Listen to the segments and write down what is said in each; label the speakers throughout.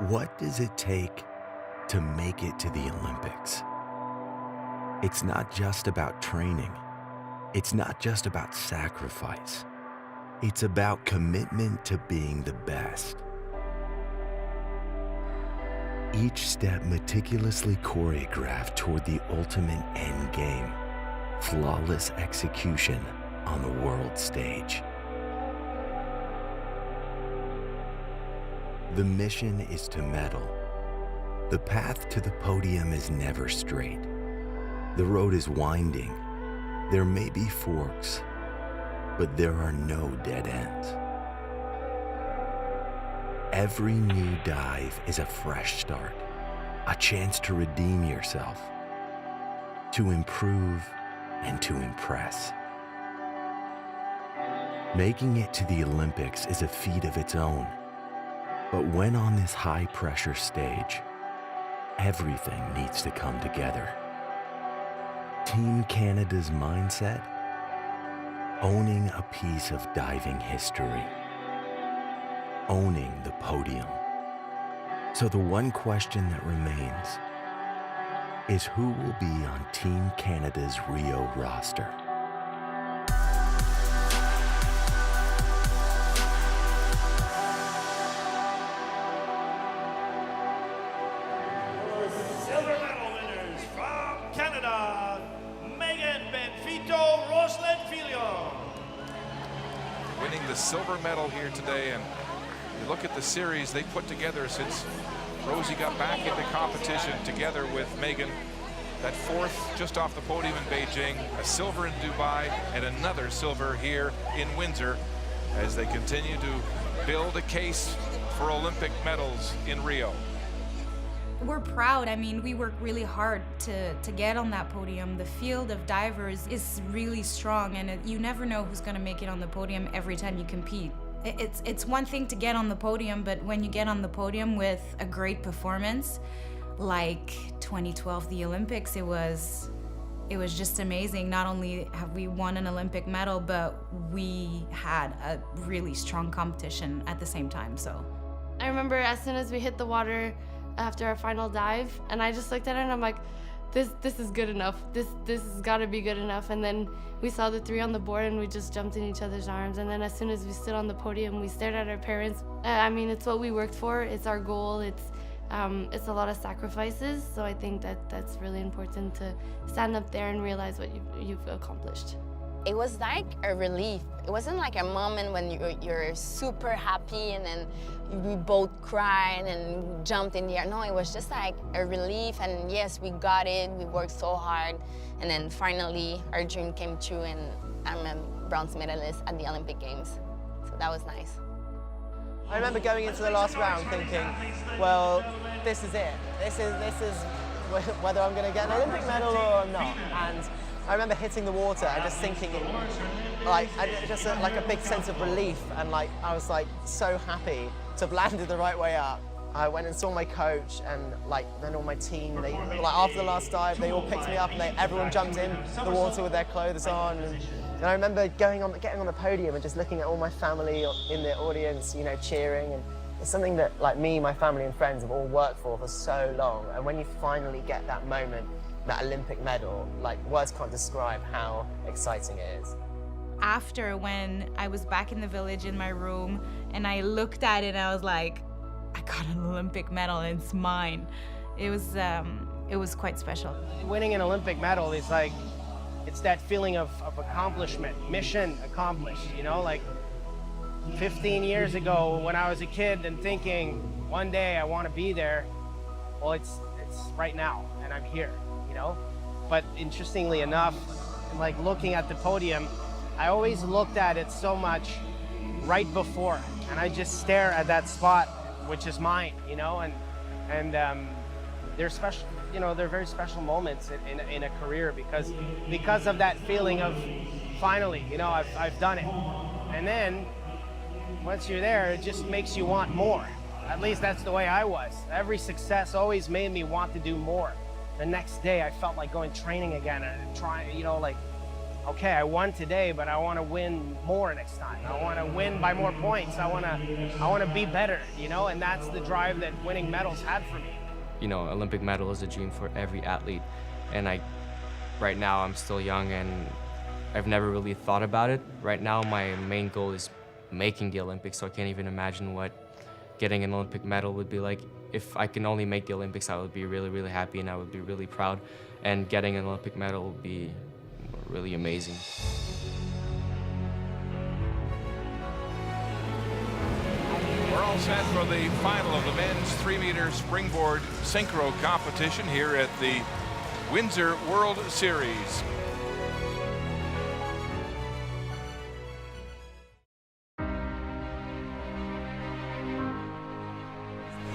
Speaker 1: What does it take to make it to the Olympics? It's not just about training. It's not just about sacrifice. It's about commitment to being the best. Each step meticulously choreographed toward the ultimate end game, flawless execution on the world stage. The mission is to medal. The path to the podium is never straight. The road is winding. There may be forks, but there are no dead ends. Every new dive is a fresh start, a chance to redeem yourself, to improve and to impress. Making it to the Olympics is a feat of its own. But when on this high-pressure stage, everything needs to come together. Team Canada's mindset, owning a piece of diving history, owning the podium. So the one question that remains is who will be on Team Canada's Rio roster?
Speaker 2: Winning the silver medal here today, and you look at the series they put together since Rosie got back into competition together with Megan. That fourth just off the podium in Beijing, a silver in Dubai, and another silver here in Windsor as they continue to build a case for Olympic medals in Rio.
Speaker 3: We're proud. I mean, we work really hard to get on that podium. The field of divers is really strong, and you never know who's going to make it on the podium every time you compete. It's one thing to get on the podium, but when you get on the podium with a great performance, like 2012, the Olympics, it was just amazing. Not only have we won an Olympic medal, but we had a really strong competition at the same time. So
Speaker 4: I remember as soon as we hit the water after our final dive, and I just looked at it and I'm like, this is good enough. This has got to be good enough. And then we saw the three on the board and we just jumped in each other's arms. And then as soon as we stood on the podium, we stared at our parents. I mean, it's what we worked for. It's our goal. It's a lot of sacrifices. So I think that's really important to stand up there and realize what you've accomplished.
Speaker 5: It was like a relief. It wasn't like a moment when you're super happy and then we both cried and jumped in the air. No, it was just like a relief, and yes, we got it. We worked so hard, and then finally our dream came true, and I'm a bronze medalist at the Olympic Games. So that was nice.
Speaker 6: I remember going into the last round thinking, well, this is it. This is whether I'm going to get an Olympic medal or I'm not. And I remember hitting the water and just thinking, like a big sense of relief, and like I was like so happy to have landed the right way up. I went and saw my coach, and like then all my team. They like after the last dive, they all picked me up, and everyone jumped in the water with their clothes on. And I remember getting on the podium and just looking at all my family in the audience, you know, cheering. And it's something that like me, my family and friends have all worked for so long. And when you finally get that moment, that Olympic medal, like words can't describe how exciting it is.
Speaker 3: after, when I was back in the village in my room and I looked at it and I was like, I got an Olympic medal and it's mine. It was quite special.
Speaker 7: Winning an Olympic medal is like, it's that feeling of accomplishment, mission accomplished, you know, like 15 years ago when I was a kid and thinking one day I want to be there, well, it's right now and I'm here, you know. But interestingly enough, like looking at the podium, I always looked at it so much right before, and I just stare at that spot, which is mine, you know, and they're special, you know, they're very special moments in a career because of that feeling of finally, you know, I've done it. And then once you're there, it just makes you want more. At least that's the way I was. Every success always made me want to do more. The next day I felt like going training again and trying, you know, like okay, I won today, but I want to win more next time. I want to win by more points. I want to be better, you know, and that's the drive that winning medals had for me.
Speaker 8: You know, Olympic medal is a dream for every athlete, and right now I'm still young and I've never really thought about it. Right now my main goal is making the Olympics, so I can't even imagine what getting an Olympic medal would be like. If I can only make the Olympics, I would be really, really happy and I would be really proud, and getting an Olympic medal would be really amazing.
Speaker 2: We're all set for the final of the men's 3-meter springboard synchro competition here at the Windsor World Series.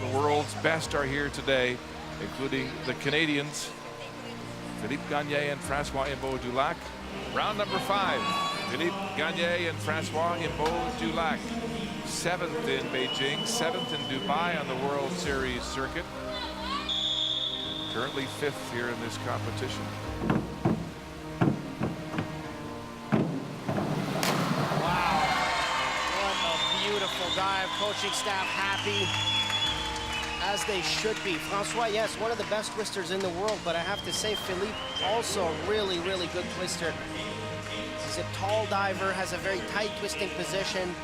Speaker 2: The world's best are here today, including the Canadians, Philippe Gagné and Francois Imbeau-Dulac. Round number 5, Philippe Gagné and Francois Imbeau-Dulac. 7th in Beijing, 7th in Dubai on the World Series circuit. Currently 5th here in this competition.
Speaker 7: Wow, what a beautiful dive. Coaching staff happy, as they should be. Francois, yes, one of the best twisters in the world, but I have to say Philippe also a really, really good twister. He's a tall diver, has a very tight twisting position.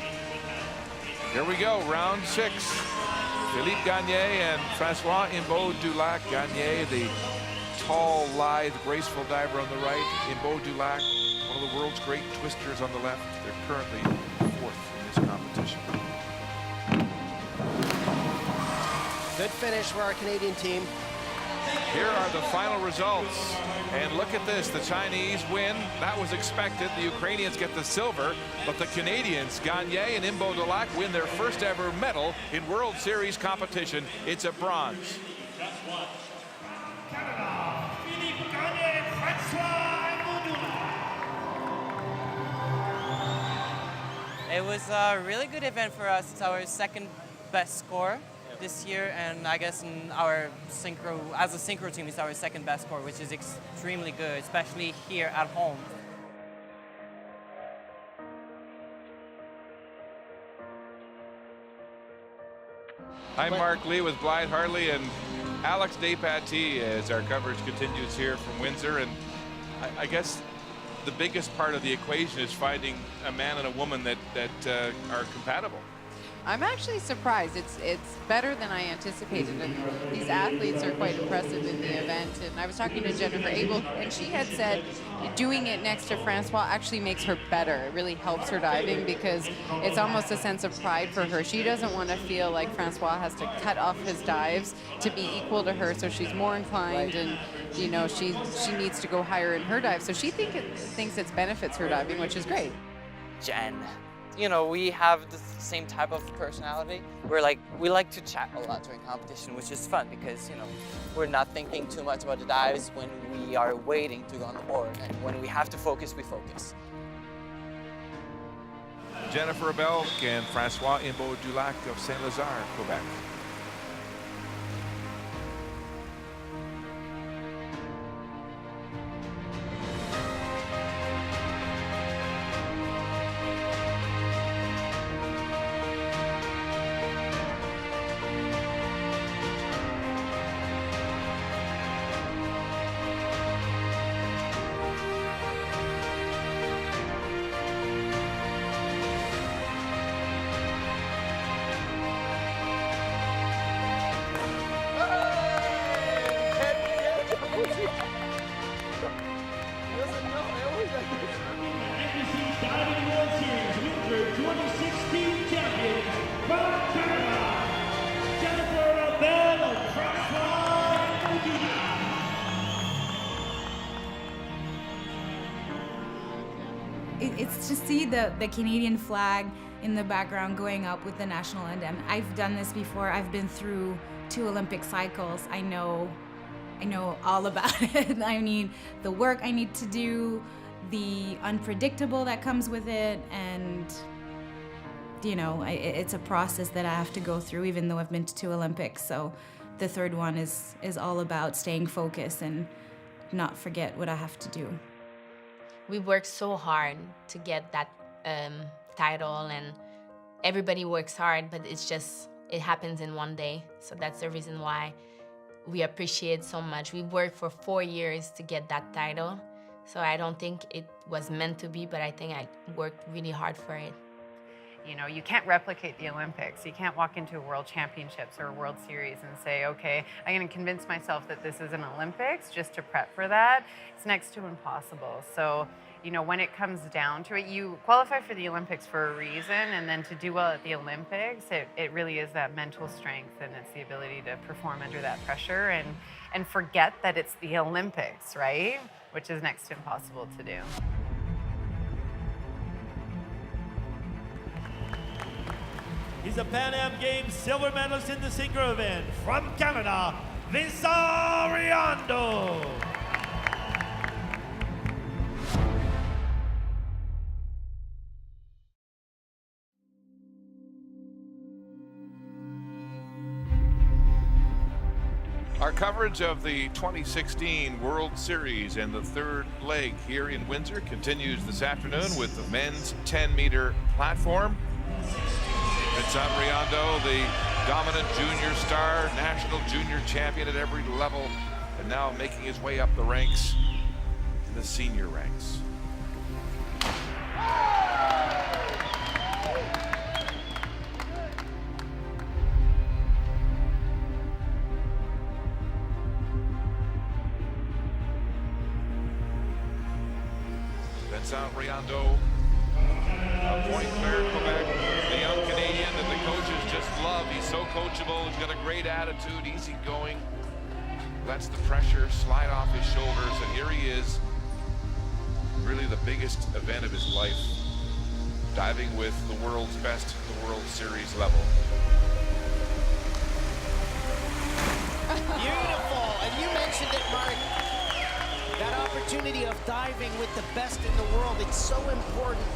Speaker 2: Here we go, round 6. Philippe Gagné and Francois Imbeau-Dulac. Gagné, the tall, lithe, graceful diver on the right. Imbeau-Dulac, one of the world's great twisters on the left. They're currently 4th in this competition.
Speaker 7: Good finish for our Canadian team.
Speaker 2: Here are the final results. And look at this, the Chinese win. That was expected. The Ukrainians get the silver, but the Canadians, Gagné and Imbeau-Dulac, win their first ever medal in World Series competition. It's a bronze.
Speaker 9: Canada, Philippe Gagné and Francois Imbeau-Dulac.
Speaker 10: It was a really good event for us. It's our second best score this year, and I guess in our synchro, as a synchro team, it's our second best score, which is extremely good, especially here at home.
Speaker 2: I'm Mark Lee with Blythe Hartley and Alex Despatie as our coverage continues here from Windsor. And I guess the biggest part of the equation is finding a man and a woman that are compatible.
Speaker 11: I'm actually surprised. It's better than I anticipated, and these athletes are quite impressive in the event. And I was talking to Jennifer Abel, and she had said doing it next to Francois actually makes her better. It really helps her diving because it's almost a sense of pride for her. She doesn't want to feel like Francois has to cut off his dives to be equal to her, so she's more inclined, and you know she needs to go higher in her dive. So she thinks it benefits her diving, which is great.
Speaker 10: Jen, you know, we have the same type of personality. We like to chat a lot during competition, which is fun because, you know, we're not thinking too much about the dives when we are waiting to go on the board, and when we have to focus, we focus.
Speaker 2: Jennifer Abel and Francois Imbeau-Dulac of Saint-Lazare, Quebec.
Speaker 9: NVC Diving World Series Windsor 2016 champions from Canada, Jennifer Abel and Francois Imbeau-Dulac.
Speaker 3: It's to see the Canadian flag in the background going up with the national anthem. I've done this before. I've been through 2 Olympic cycles. I know all about it. I mean, the work I need to do, the unpredictable that comes with it, and you know, it's a process that I have to go through, even though I've been to 2 Olympics. So the third one is all about staying focused and not forget what I have to do.
Speaker 5: We worked so hard to get that title, and everybody works hard, but it happens in one day. So that's the reason why we appreciate so much. We worked for 4 years to get that title. So I don't think it was meant to be, but I think I worked really hard for it.
Speaker 11: You know, you can't replicate the Olympics. You can't walk into a World Championships or a World Series and say, okay, I'm going to convince myself that this is an Olympics just to prep for that. It's next to impossible. So, you know, when it comes down to it, you qualify for the Olympics for a reason, and then to do well at the Olympics, it really is that mental strength, and it's the ability to perform under that pressure and forget that it's the Olympics, right? Which is next to impossible to do.
Speaker 9: He's a Pan Am Games silver medalist in the synchro event from Canada, Windsor.
Speaker 2: Our coverage of the 2016 World Series and the third leg here in Windsor continues this afternoon with the men's 10-meter platform. Vincent Riondo, the dominant junior star, national junior champion at every level, and now making his way up the ranks to the senior ranks. Vincent Riondo of Point Claire, Quebec, the young Canadian that the coaches just love. He's so coachable, he's got a great attitude, easygoing, lets the pressure slide off his shoulders, and here he is, really the biggest event of his life, diving with the world's best at the World Series level.
Speaker 12: Beautiful, and you mentioned it, Mark. That opportunity of diving with the best in the world, it's so important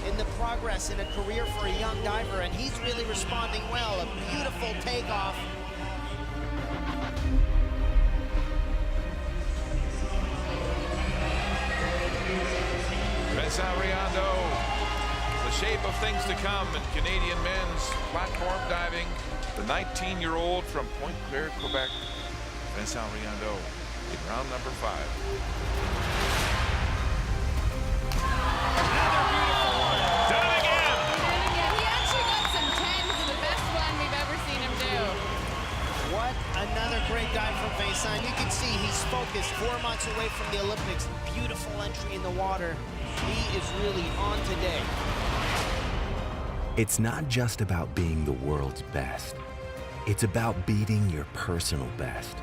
Speaker 12: in the progress in a career for a young diver, and he's really responding well. A beautiful takeoff.
Speaker 2: Vincent Riondo, the shape of things to come in Canadian men's platform diving. The 19-year-old from Point Claire, Quebec, Vincent Riondo, in round number 5.
Speaker 12: Another great dive from Vincent. You can see he's focused, 4 months away from the Olympics. Beautiful entry in the water. He is really on today.
Speaker 1: It's not just about being the world's best. It's about beating your personal best.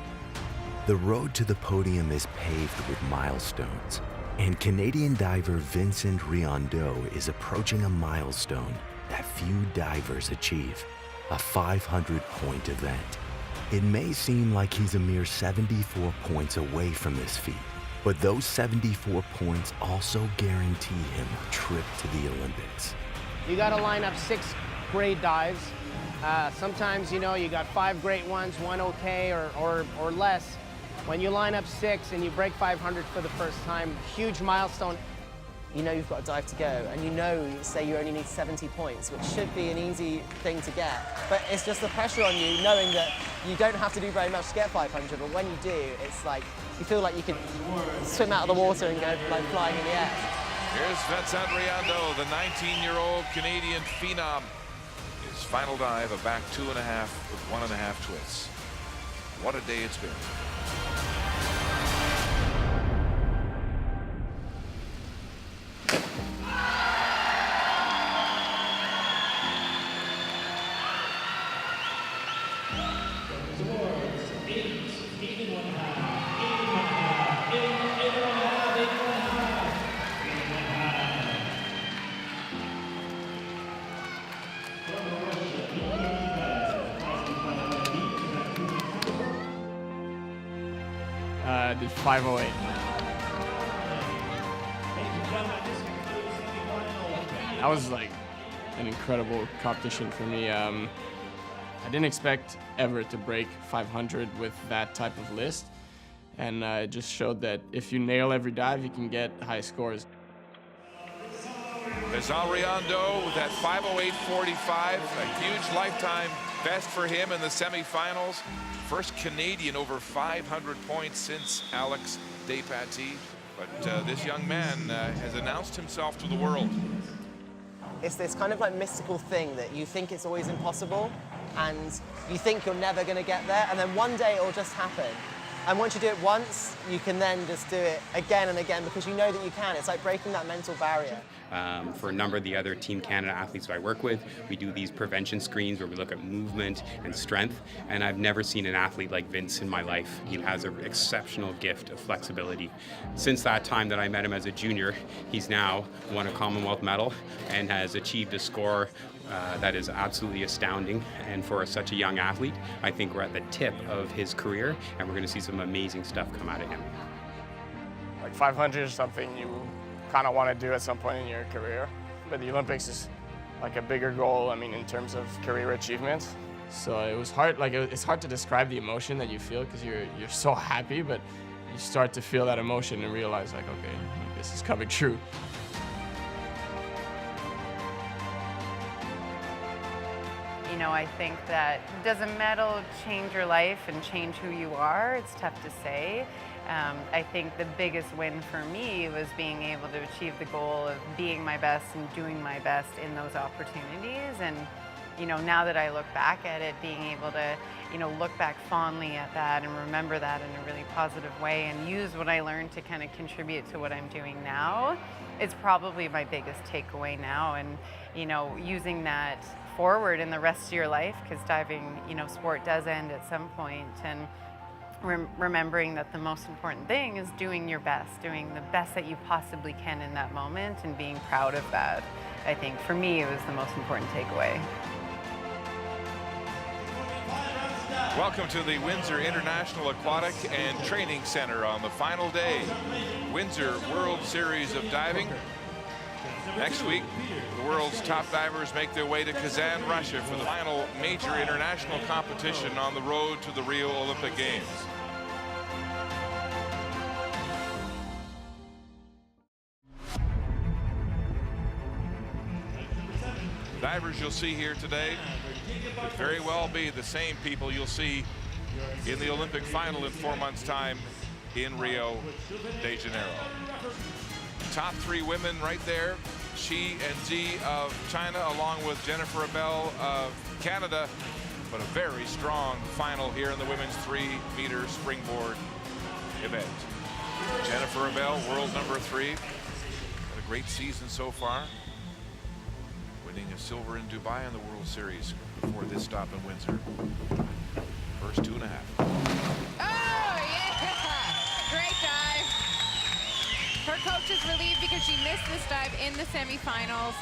Speaker 1: The road to the podium is paved with milestones, and Canadian diver Vincent Riondo is approaching a milestone that few divers achieve, a 500-point event. It may seem like he's a mere 74 points away from this feat, but those 74 points also guarantee him a trip to the Olympics.
Speaker 7: You got to line up 6 great dives. Sometimes, you know, you got 5 great ones, 1 okay or less. When you line up 6 and you break 500 for the first time, huge milestone.
Speaker 6: You know you've got a dive to go, and you know, say you only need 70 points, which should be an easy thing to get. But it's just the pressure on you, knowing that you don't have to do very much to get 500, but when you do, it's like, you feel like you could swim out of the water and go like flying in the air.
Speaker 2: Here's Vincent Riondo, the 19-year-old Canadian phenom. His final dive, a back 2.5 with 1.5 twists. What a day it's been.
Speaker 8: The 508. That was like an incredible competition for me. I didn't expect ever to break 500 with that type of list, and it just showed that if you nail every dive, you can get high scores.
Speaker 2: Riondo with that 5:08.45, a huge lifetime best for him in the semifinals. First Canadian over 500 points since Alex Despatie. But this young man has announced himself to the world.
Speaker 6: It's this kind of like mystical thing that you think it's always impossible, and you think you're never going to get there, and then one day it will just happen. And once you do it once, you can then just do it again and again because you know that you can. It's like breaking that mental barrier.
Speaker 13: For a number of the other Team Canada athletes who I work with, we do these prevention screens where we look at movement and strength, and I've never seen an athlete like Vince in my life. He has an exceptional gift of flexibility. Since that time that I met him as a junior, he's now won a Commonwealth medal and has achieved a score that is absolutely astounding. And for such a young athlete, I think we're at the tip of his career, and we're going to see some amazing stuff come out of him.
Speaker 14: Like 500 is something you kind of want to do at some point in your career, but the Olympics is like a bigger goal, I mean, in terms of career achievements. So it was hard, like it's hard to describe the emotion that you feel because you're so happy, but you start to feel that emotion and realize like, okay, this is coming true.
Speaker 11: You know, I think that does a medal change your life and change who you are? It's tough to say. I think the biggest win for me was being able to achieve the goal of being my best and doing my best in those opportunities. And, you know, now that I look back at it, being able to, you know, look back fondly at that and remember that in a really positive way and use what I learned to kind of contribute to what I'm doing now, it's probably my biggest takeaway now. And, you know, using that forward in the rest of your life, because diving, you know, sport does end at some point, and remembering that the most important thing is doing your best, doing the best that you possibly can in that moment and being proud of that. I think for me it was the most important takeaway.
Speaker 2: Welcome to the Windsor International Aquatic and Training Center on the final day. Windsor World Series of Diving. Next week, the world's top divers make their way to Kazan, Russia for the final major international competition on the road to the Rio Olympic Games. Divers you'll see here today could very well be the same people you'll see in the Olympic final in 4 months' time in Rio de Janeiro. Top three women right there. Shi and Zi of China, along with Jennifer Abel of Canada, but a very strong final here in the women's 3-meter springboard event. Jennifer Abel, world number 3, had a great season so far, winning a silver in Dubai in the World Series before this stop in Windsor. First 2.5.
Speaker 11: Oh, yeah! Great dive. Her coach is relieved because she missed this dive in the semifinals.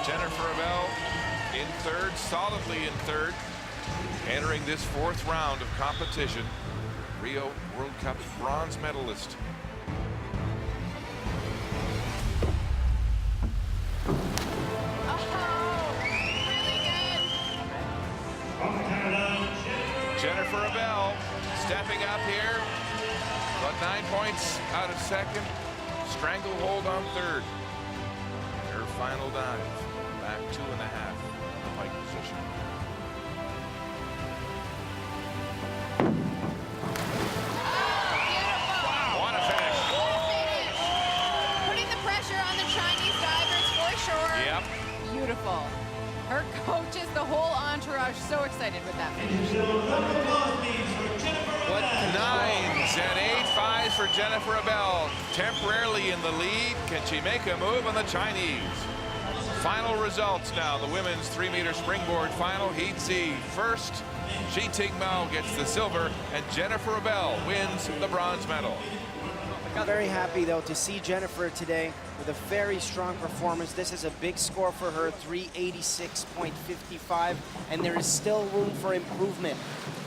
Speaker 2: Jennifer Abel in third, solidly in third, entering this 4th round of competition. Rio World Cup bronze medalist. Jennifer Abel stepping up here, about 9 points out of second, stranglehold on third. Her final dive, back 2.5 in the pike position.
Speaker 11: Wow.
Speaker 2: What a finish.
Speaker 11: Putting the pressure on the Chinese divers for sure.
Speaker 2: Yep.
Speaker 11: Beautiful. Her coaches, the whole entourage, so excited with that finish.
Speaker 2: What 9s and 8.5s for Jennifer Abel. Temporarily in the lead. Can she make a move on the Chinese? Final results now. The women's 3-meter springboard final. Heat C. First, Shi Tingmao gets the silver, and Jennifer Abel wins the bronze medal.
Speaker 12: I'm very happy, though, to see Jennifer today with a very strong performance. This is a big score for her, 386.55, and there is still room for improvement.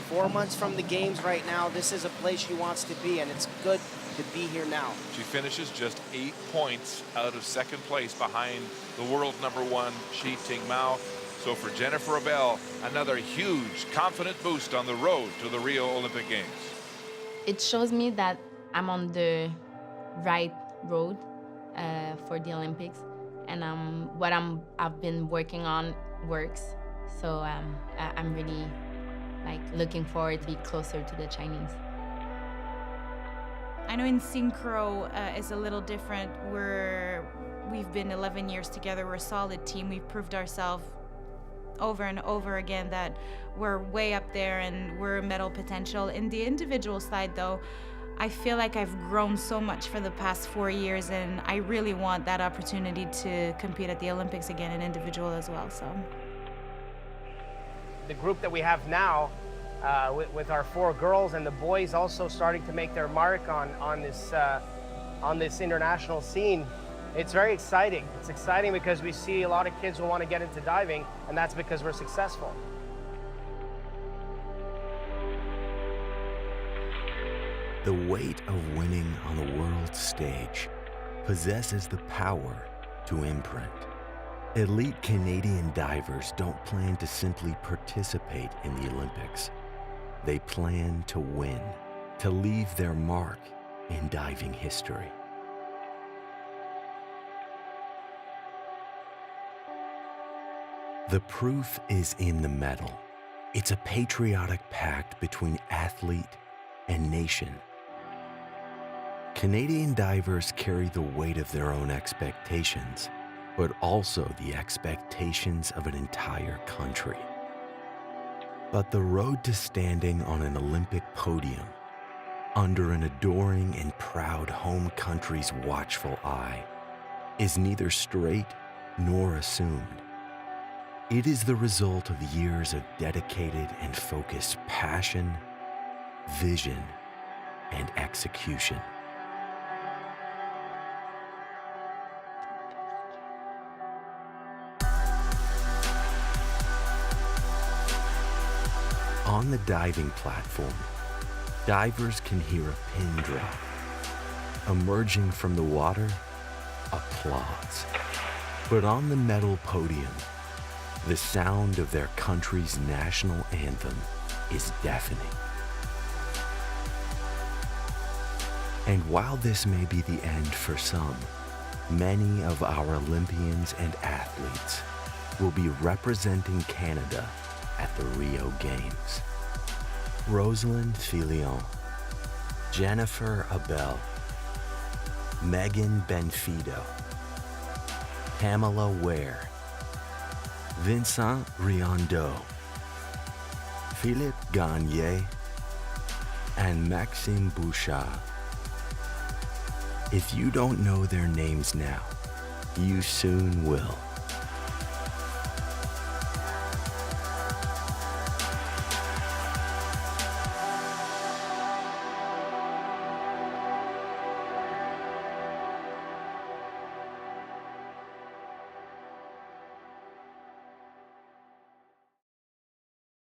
Speaker 12: 4 months from the games right now, this is a place she wants to be, and it's good to be here now.
Speaker 2: She finishes just 8 points out of second place behind the world number 1, Shi Tingmao. So for Jennifer Abel, another huge confident boost on the road to the Rio Olympic Games.
Speaker 5: It shows me that I'm on the right road for the Olympics, and what I've been working on works. So I'm really looking forward to be closer to the Chinese.
Speaker 3: I know in synchro is a little different. We've been 11 years together. We're a solid team. We've proved ourselves over and over again that we're way up there and we're medal potential. In the individual side, though, I feel like I've grown so much for the past 4 years, and I really want that opportunity to compete at the Olympics again in individual as well. So
Speaker 7: the group that we have now, with our 4 girls and the boys also starting to make their mark on this international scene, it's very exciting. It's exciting because we see a lot of kids who want to get into diving, and that's because we're successful.
Speaker 1: The weight of winning on the world stage possesses the power to imprint. Elite Canadian divers don't plan to simply participate in the Olympics. They plan to win, to leave their mark in diving history. The proof is in the medal. It's a patriotic pact between athlete and nation. Canadian divers carry the weight of their own expectations, but also the expectations of an entire country. But the road to standing on an Olympic podium, under an adoring and proud home country's watchful eye, is neither straight nor assumed. It is the result of years of dedicated and focused passion, vision, and execution. On the diving platform, divers can hear a pin drop. Emerging from the water, applause. But on the medal podium, the sound of their country's national anthem is deafening. And while this may be the end for some, many of our Olympians and athletes will be representing Canada at the Rio Games. Rosalind Filion, Jennifer Abel, Megan Benfido, Pamela Ware, Vincent Riondeau, Philippe Gagne, and Maxime Bouchard. If you don't know their names now, you soon will.